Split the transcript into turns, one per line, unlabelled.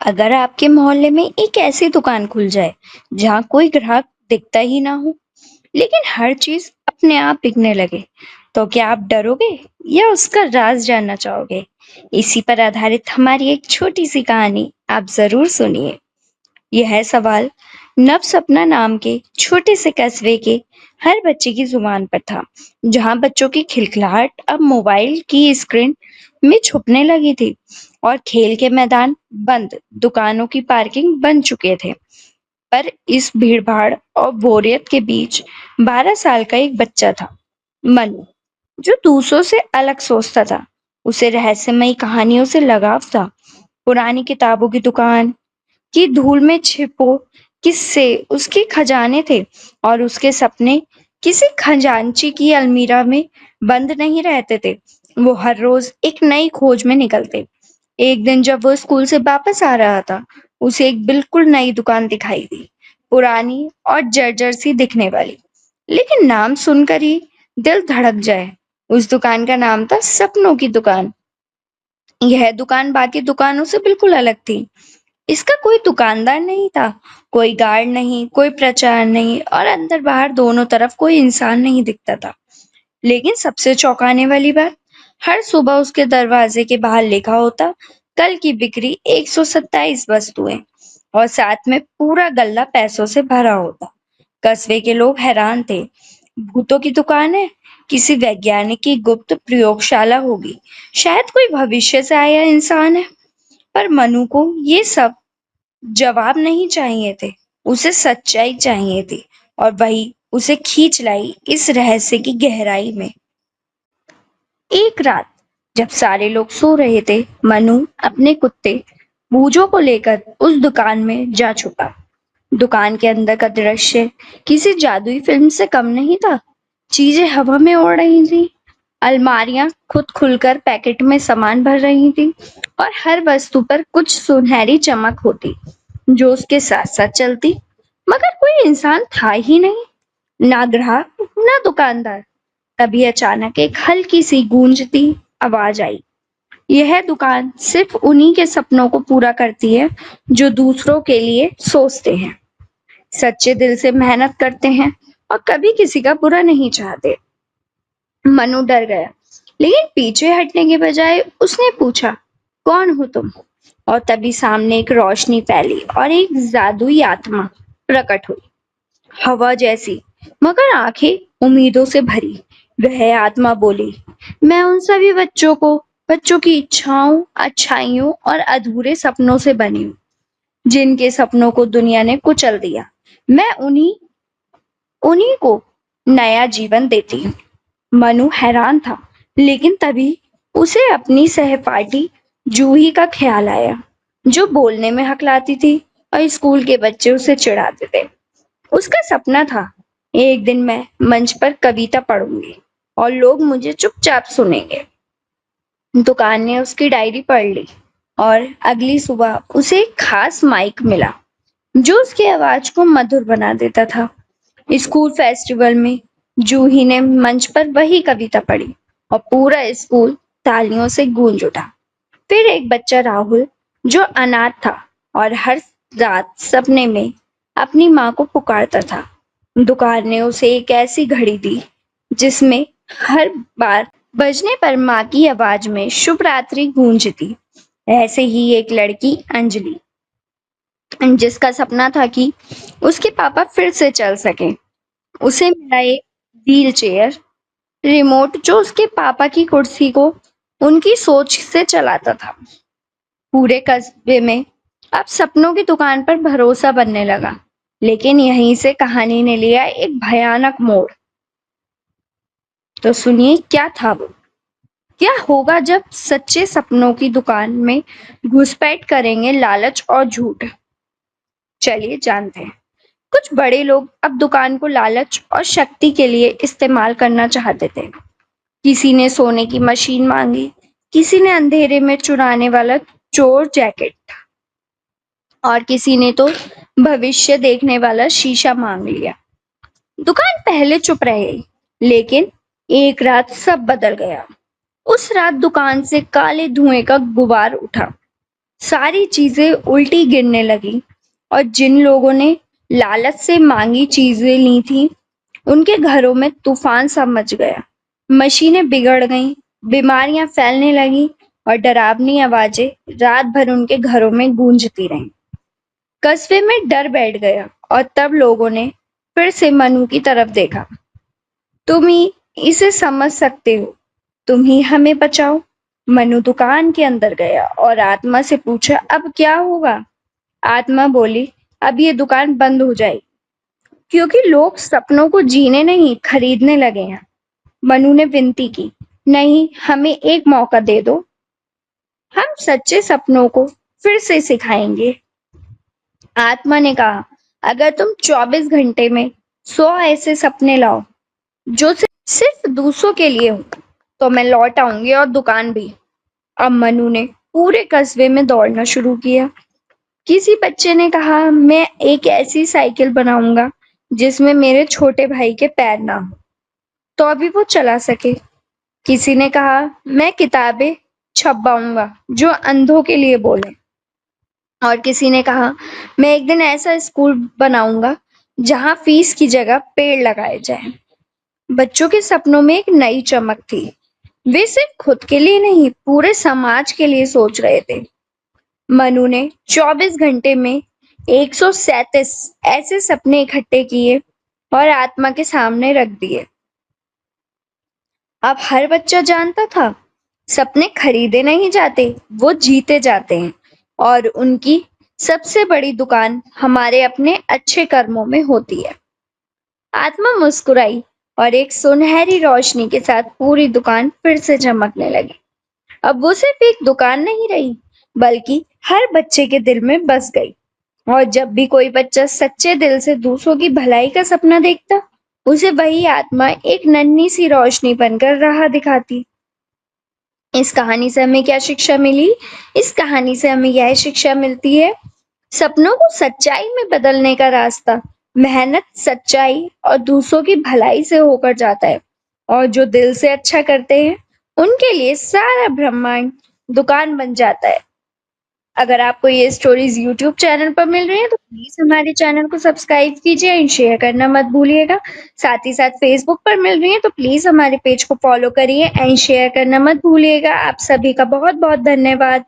अगर आपके मोहल्ले में एक ऐसी दुकान खुल जाए जहां कोई ग्राहक दिखता ही ना हो, लेकिन हर चीज अपने आप बिकने लगे, तो क्या आप डरोगे या उसका राज जानना चाहोगे? इसी पर आधारित हमारी एक छोटी सी कहानी आप जरूर सुनिए। यह सवाल नवसपना नाम के छोटे से कस्बे के हर बच्चे की जुबान पर था, जहां बच्चों की खिलखिलाहट अब मोबाइल की स्क्रीन में छुपने लगी थी और खेल के मैदान बंद, दुकानों की पार्किंग बन चुके थे। पर इस भीड़-भाड़ और बोरियत के बीच 12 साल का एक बच्चा था, मनु, जो दूसरों से अलग सोचता था। उसे रहस्यमयी कहानियों से लगाव था। पुरानी किताबों की दुकान की धूल में छिपो किस्से उसके खजाने थे और उसके सपने किसी खजांची की अलमीरा में बंद नहीं रहते थे। वो हर रोज एक नई खोज में निकलते। एक दिन जब वो स्कूल से वापस आ रहा था, उसे एक बिल्कुल नई दुकान दिखाई दी, पुरानी और जर्जर सी दिखने वाली। लेकिन नाम सुनकर ही दिल धड़क जाए। उस दुकान का नाम था सपनों की दुकान। यह दुकान बाकी दुकानों से बिल्कुल अलग थी। इसका कोई दुकानदार नहीं था, कोई गार्ड नहीं, कोई प्रचार नहीं और अंदर बाहर दोनों तरफ कोई इंसान नहीं दिखता था। लेकिन सबसे चौंकाने वाली बात, हर सुबह उसके दरवाजे के बाहर लिखा होता, कल की बिक्री 127 वस्तुएं, और साथ में पूरा गल्ला पैसों से भरा होता। कस्बे के लोग हैरान थे। भूतों की दुकान है, किसी वैज्ञानिक की गुप्त प्रयोगशाला होगी, शायद कोई भविष्य से आया इंसान है। पर मनु को ये सब जवाब नहीं चाहिए थे, उसे सच्चाई चाहिए थी, और वही उसे खींच लाई इस रहस्य की गहराई में। एक रात जब सारे लोग सो रहे थे, मनु अपने कुत्ते बूजो को लेकर उस दुकान में जा छुपा। दुकान के अंदर का दृश्य किसी जादुई फिल्म से कम नहीं था। चीजें हवा में उड़ रही थी, अलमारियां खुद खुलकर पैकेट में सामान भर रही थी और हर वस्तु पर कुछ सुनहरी चमक होती जो उसके साथ साथ चलती। मगर कोई इंसान था ही नहीं, ना ग्राहक ना दुकानदार। तभी अचानक एक हल्की सी गूंजती आवाज आई, यह दुकान सिर्फ उन्हीं के सपनों को पूरा करती है जो दूसरों के लिए सोचते हैं, सच्चे दिल से मेहनत करते हैं और कभी किसी का बुरा नहीं चाहते। मनु डर गया, लेकिन पीछे हटने के बजाय उसने पूछा, कौन हो तुम? और तभी सामने एक रोशनी फैली और एक जादुई आत्मा प्रकट हुई, हवा जैसी, मगर आंखें उम्मीदों से भरी। वह आत्मा बोली, मैं उन सभी बच्चों की इच्छाओं, अच्छाइयों और अधूरे सपनों से बनी हूँ, जिनके सपनों को दुनिया ने कुचल दिया। मैं उन्हीं उन्हीं को नया जीवन देती हूँ। मनु हैरान था, लेकिन तभी उसे अपनी सहपाठी जूही का ख्याल आया, जो बोलने में हकलाती थी और स्कूल के बच्चे उसे चिढ़ाते थे। उसका सपना था, एक दिन मैं मंच पर कविता पढ़ूंगी और लोग मुझे चुपचाप सुनेंगे। दुकान ने उसकी डायरी पढ़ ली और अगली सुबह उसे एक खास माइक मिला जो उसकी आवाज को मधुर बना देता था। स्कूल फेस्टिवल में जूही ने मंच पर वही कविता पढ़ी और पूरा स्कूल तालियों से गूंज उठा। फिर एक बच्चा राहुल, जो अनाथ था और हर रात सपने में अपनी माँ को पुकारता था, दुकान ने उसे एक ऐसी घड़ी दी जिसमें हर बार बजने पर माँ की आवाज में शुभ रात्रि गूंजती। ऐसे ही एक लड़की अंजलि, जिसका सपना था कि उसके पापा फिर से चल सके, उसे मिला एक व्हील चेयर रिमोट जो उसके पापा की कुर्सी को उनकी सोच से चलाता था। पूरे कस्बे में अब सपनों की दुकान पर भरोसा बनने लगा। लेकिन यहीं से कहानी ने लिया एक भयानक मोड़। तो सुनिए क्या था वो? क्या होगा जब सच्चे सपनों की दुकान में घुसपैठ करेंगे लालच और झूठ? चलिए जानते हैं। कुछ बड़े लोग अब दुकान को लालच और शक्ति के लिए इस्तेमाल करना चाहते थे। किसी ने सोने की मशीन मांगी, किसी ने अंधेरे में चुराने वाला चोर जैकेट और किसी ने तो भविष्य देखने वाला शीशा मांग लिया। दुकान पहले चुप रहे, लेकिन एक रात सब बदल गया। उस रात दुकान से काले धुएं का गुबार उठा। सारी चीजें उल्टी गिरने लगी और जिन लोगों ने लालच से मांगी चीजें ली थी, उनके घरों में तूफान सा मच गया। मशीनें बिगड़ गईं, बीमारियां फैलने लगीं और डरावनी आवाजें रात भर उनके घरों में गूंजती रहीं। कस्बे में डर बैठ गया और तब लोगों ने फिर से मनु की तरफ देखा। तुम ही इसे समझ सकते हो, तुम ही हमें बचाओ। मनु दुकान के अंदर गया और आत्मा से पूछा, अब क्या होगा? आत्मा बोली, अब ये दुकान बंद हो जाएगी, क्योंकि लोग सपनों को जीने नहीं खरीदने लगे हैं। मनु ने विनती की, नहीं, हमें एक मौका दे दो, हम सच्चे सपनों को फिर से सिखाएंगे। आत्मा ने कहा, अगर तुम 24 घंटे में 100 ऐसे सपने लाओ जो सिर्फ दूसरों के लिए हो, तो मैं लौट आऊंगी और दुकान भी। अब मनु ने पूरे कस्बे में दौड़ना शुरू किया। किसी बच्चे ने कहा, मैं एक ऐसी साइकिल बनाऊंगा जिसमें मेरे छोटे भाई के पैर ना हो, तो अभी वो चला सके। किसी ने कहा, मैं किताबें छपवाऊंगा जो अंधों के लिए बोले। और किसी ने कहा, मैं एक दिन ऐसा स्कूल बनाऊंगा जहां फीस की जगह पेड़ लगाए जाएं। बच्चों के सपनों में एक नई चमक थी। वे सिर्फ खुद के लिए नहीं, पूरे समाज के लिए सोच रहे थे। मनु ने 24 घंटे में 137 ऐसे सपने इकट्ठे किए और आत्मा के सामने रख दिए। अब हर बच्चा जानता था, सपने खरीदे नहीं जाते, वो जीते जाते हैं। और उनकी सबसे बड़ी दुकान हमारे अपने अच्छे कर्मों में होती है। आत्मा मुस्कुराई और एक सुनहरी रोशनी के साथ पूरी दुकान फिर से चमकने लगी। अब वो सिर्फ एक दुकान नहीं रही, बल्कि हर बच्चे के दिल में बस गई। और जब भी कोई बच्चा सच्चे दिल से दूसरों की भलाई का सपना देखता, उसे वही आत्मा एक नन्ही सी रोशनी बनकर राह दिखाती। इस कहानी से हमें क्या शिक्षा मिली? इस कहानी से हमें यह शिक्षा मिलती है, सपनों को सच्चाई में बदलने का रास्ता मेहनत, सच्चाई और दूसरों की भलाई से होकर जाता है। और जो दिल से अच्छा करते हैं, उनके लिए सारा ब्रह्मांड दुकान बन जाता है। अगर आपको ये स्टोरीज यूट्यूब चैनल पर मिल रही है, तो प्लीज हमारे चैनल को सब्सक्राइब कीजिए एंड शेयर करना मत भूलिएगा। साथ ही साथ फेसबुक पर मिल रही है, तो प्लीज हमारे पेज को फॉलो करिए एंड शेयर करना मत भूलिएगा। आप सभी का बहुत बहुत धन्यवाद।